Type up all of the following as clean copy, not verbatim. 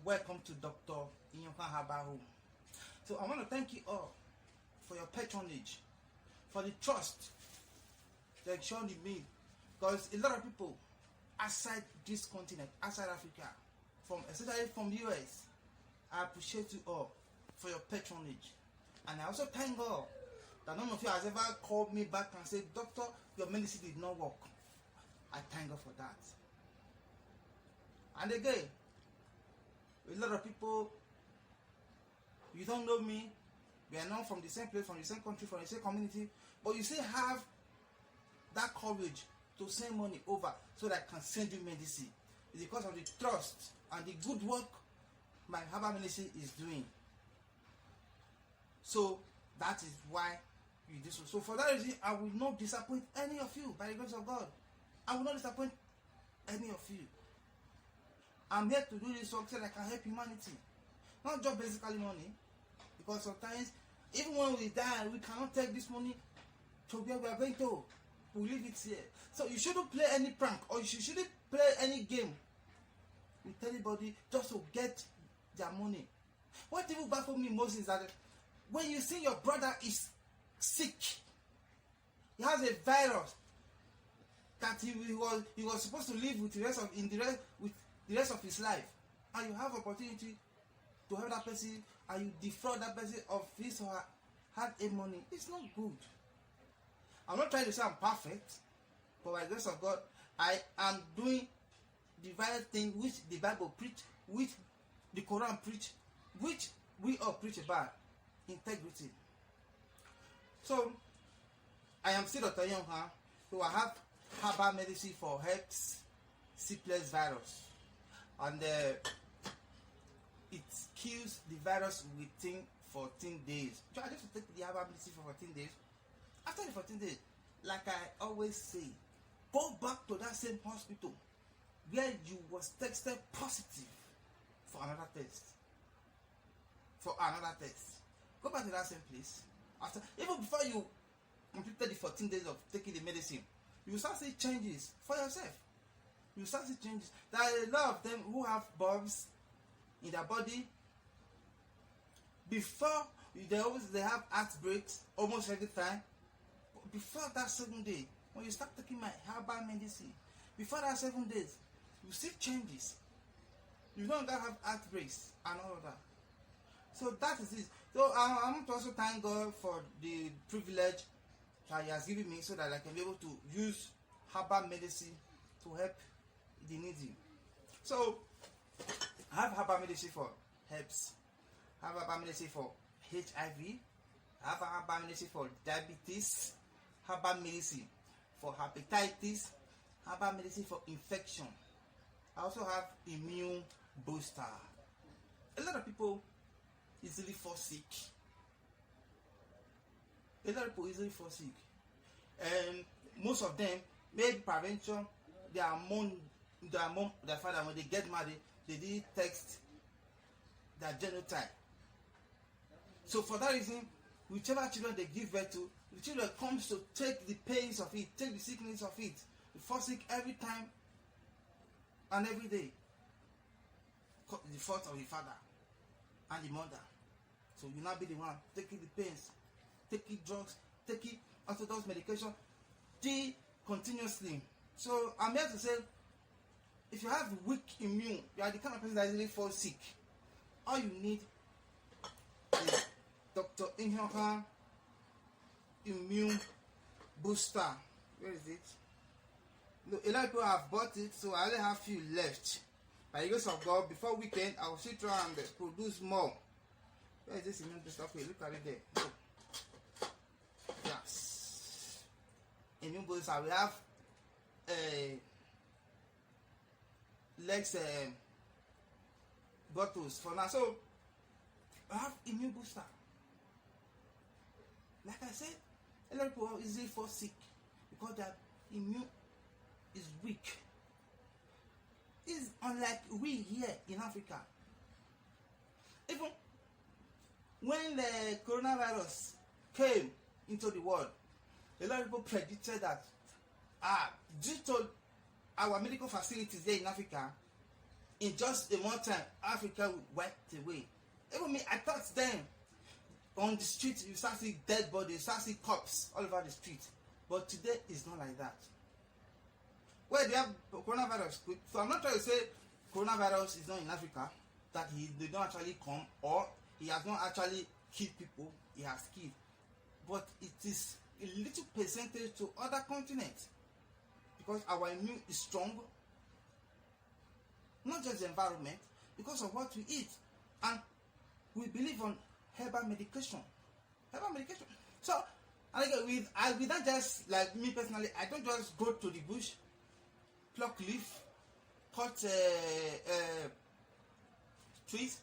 welcome to Dr. Drihionkhan Herbal Home. So I want to thank you all for your patronage, for the trust that shown in me, because a lot of people outside this continent, outside Africa, especially from US, I appreciate you all for your patronage. And I also thank God that none of you has ever called me back and said, Doctor, your medicine did not work. I thank God for that. And again, a lot of people, you don't know me, we are not from the same place, from the same country, from the same community, but you still have that courage to send money over so that I can send you medicine. It's because of the trust and the good work my herbal medicine is doing. So that is why you do so. So for that reason, I will not disappoint any of you by the grace of God. I will not disappoint any of you. I'm here to do this work so that I can help humanity. Not just basically money. Because sometimes, even when we die, we cannot take this money to where we are going to. We leave it here. So you shouldn't play any prank or you shouldn't play any game with anybody just to get their money. What even baffles me most is that when you see your brother is sick, he has a virus that he was supposed to live with the rest of his life, and you have opportunity to help that person and you defraud that person of his or her hard-earned money, it's not good. I'm not trying to say I'm perfect, but by the grace of God, I am doing the right thing which the Bible preach, which the Quran preach, which we all preach about: integrity. So I am still Dr. Drihionkhan. So I have herbal medicine for herpes simplex virus, and it kills the virus within 14 days. So I just take the herbal medicine for 14 days. After the 14 days, like I always say, go back to that same hospital where you was tested positive for another test. Go back to that same place. Even before you completed the 14 days of taking the medicine, you will start seeing changes for yourself. You will start seeing changes. There are a lot of them who have bulbs in their body. Before they have outbreaks almost every time. But before that 7 day, when you start taking my herbal medicine, before that 7 days, you see changes. You no longer have outbreaks and all of that. So that is it. So I want to also thank God for the privilege that He has given me so that I can be able to use herbal medicine to help the needy. So I have herbal medicine for herpes, I have herbal medicine for HIV, I have herbal medicine for diabetes, herbal medicine for hepatitis, herbal medicine for infection. I also have immune booster. A lot of people easily fall sick. And most of them, maybe prevention, their father, when they get married, they didn't text their genotype. So for that reason, whichever children they give birth to, the children comes to take the pains of it, take the sickness of it. They fall sick every time and every day. The fault of the father and the mother. So you now be the one taking the pains, taking drugs, taking orthodox medication continuously. So I'm here to say, if you have weak immune, you are the kind of person that easily falls sick. All you need is Dr. Drihionkhan Immune Booster. Where is it? Look, a lot of people have bought it, so I only have few left. By the grace of God, before weekend, I will still try and produce more. Where is this immune booster? Okay, look at it there. Look. Yes. Immune booster. We have legs bottles for now. So I have immune booster. Like I said, a lot of people easily fall sick because their immune is weak. It's unlike we here in Africa. Even when the coronavirus came into the world, a lot of people predicted that due to our medical facilities here in Africa, in just a month time, Africa will wipe away. Even me, I thought then on the street you start seeing dead bodies, you start seeing corpses all over the street. But today is not like that. Well, they have coronavirus. So I'm not trying to say coronavirus is not in Africa, that they don't actually come, or he has not actually killed people, he has killed. But it is a little percentage to other continents. Because our immune is strong. Not just the environment, because of what we eat. And we believe on herbal medication. Herbal medication. So, and again, we don't just, like me personally, I don't just go to the bush, pluck leaf, cut trees,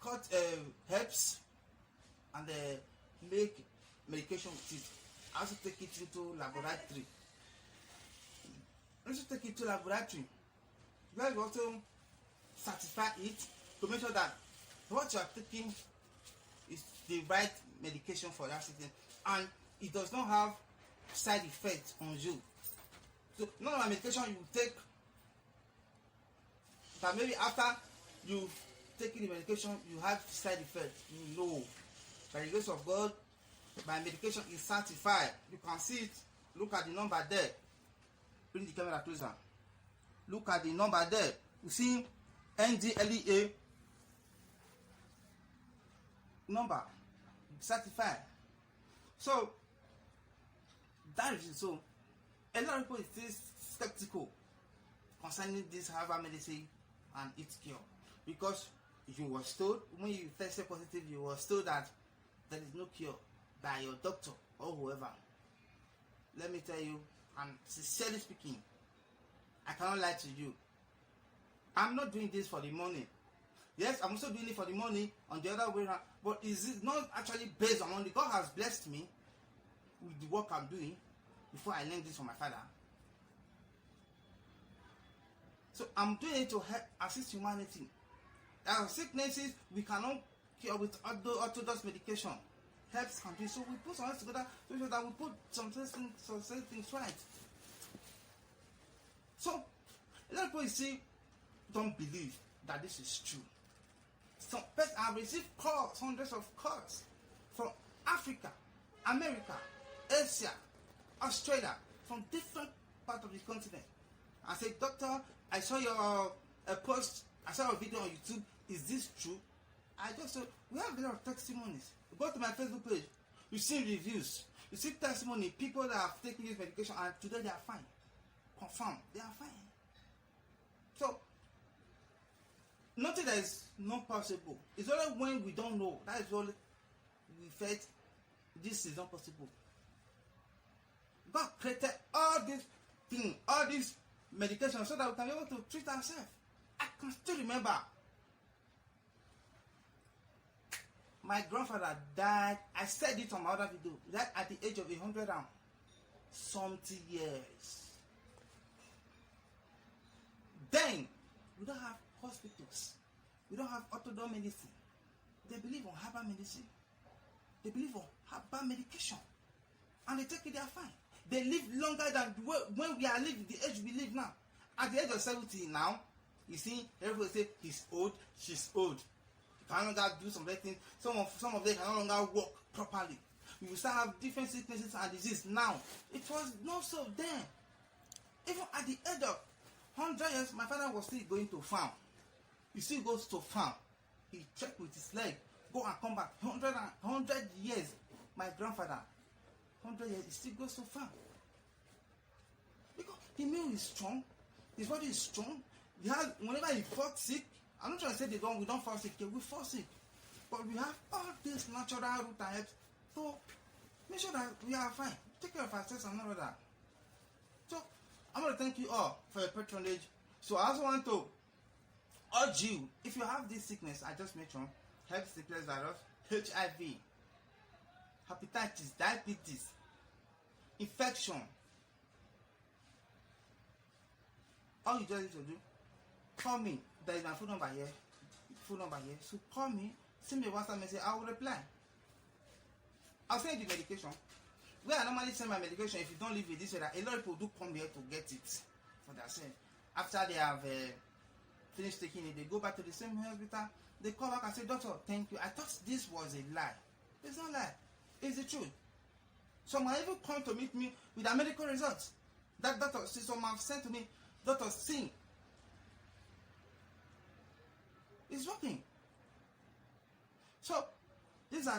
cut herbs, and make medication with it. I also take it into laboratory. Where you also certify it to make sure that what you are taking is the right medication for that situation, and it does not have side effects on you. So none of my medication you take that maybe after you taking the medication you have side effects. No. By the grace of God, my medication is certified. You can see it. Look at the number there. Bring the camera closer. Look at the number there. You see NDLEA number, certified. So that is it. So a lot of people is still skeptical concerning this herbal medicine and its cure, because you were told when you tested positive, you were told that there is no cure by your doctor or whoever. Let me tell you, and sincerely speaking, I cannot lie to you. I'm not doing this for the money. Yes, I'm also doing it for the money on the other way around, but is it not actually based on money? God has blessed me with the work I'm doing before I learned this from my father. So I'm doing it to help assist humanity. There are sicknesses we cannot cure with orthodox medication. Herbs can do. So we put some together so that we put some things right. So a lot of people, you see, don't believe that this is true. Some person have received calls, hundreds of calls from Africa, America, Asia, Australia, from different parts of the continent. I said, doctor, I saw your post, I saw a video on YouTube. Is this true? I just said, we have a lot of testimonies. Go to my Facebook page. You see reviews. You see testimony. People that have taken this medication and today they are fine. Confirm, they are fine. So, nothing that is not possible. It's only when we don't know. That is all we felt this is not possible. God created all these things, all these medication, so that we can be able to treat ourselves. I can still remember my grandfather died. I said it on my other video. He died at the age of 100 and something years. Then we don't have hospitals. We don't have orthodox medicine. They believe on herbal medicine. They believe on herbal medication. And they take it, they are fine. They live longer than when we are living, the age we live now. At the age of 70 now, you see, everybody say he's old, she's old. You can no longer do some other things. Some of them can no longer walk properly. We will start have different sicknesses and diseases now. It was not so then. Even at the age of 100 years, my father was still going to farm. He still goes to farm. He checked with his leg, go and come back. 100 years, my grandfather, 100 years, he still goes to farm. Because the immune is strong, his body is strong. Whenever he fought sick, I'm not trying to say we don't fall sick, we fall sick. But we have all these natural root and herbs to make sure that we are fine. Take care of ourselves and all of that. So, I'm going to thank you all for your patronage. So, I also want to urge you, if you have this sickness I just mentioned, herpes simplex virus, HIV, hepatitis, diabetes, infection, all you just need to do, call me. There is my phone number here. So call me, send me a WhatsApp message, I will reply. I'll send you medication. Where I normally send my medication, if you don't live with this way, a lot of people do come here to get it for themselves. After they have finish taking it, they go back to the same hospital, they call back and say, doctor, thank you. I thought this was a lie. It's not a lie. It's the truth. Some have even come to meet me with their medical results. That doctor, some have sent to me, doctor, see, it's working. So, these are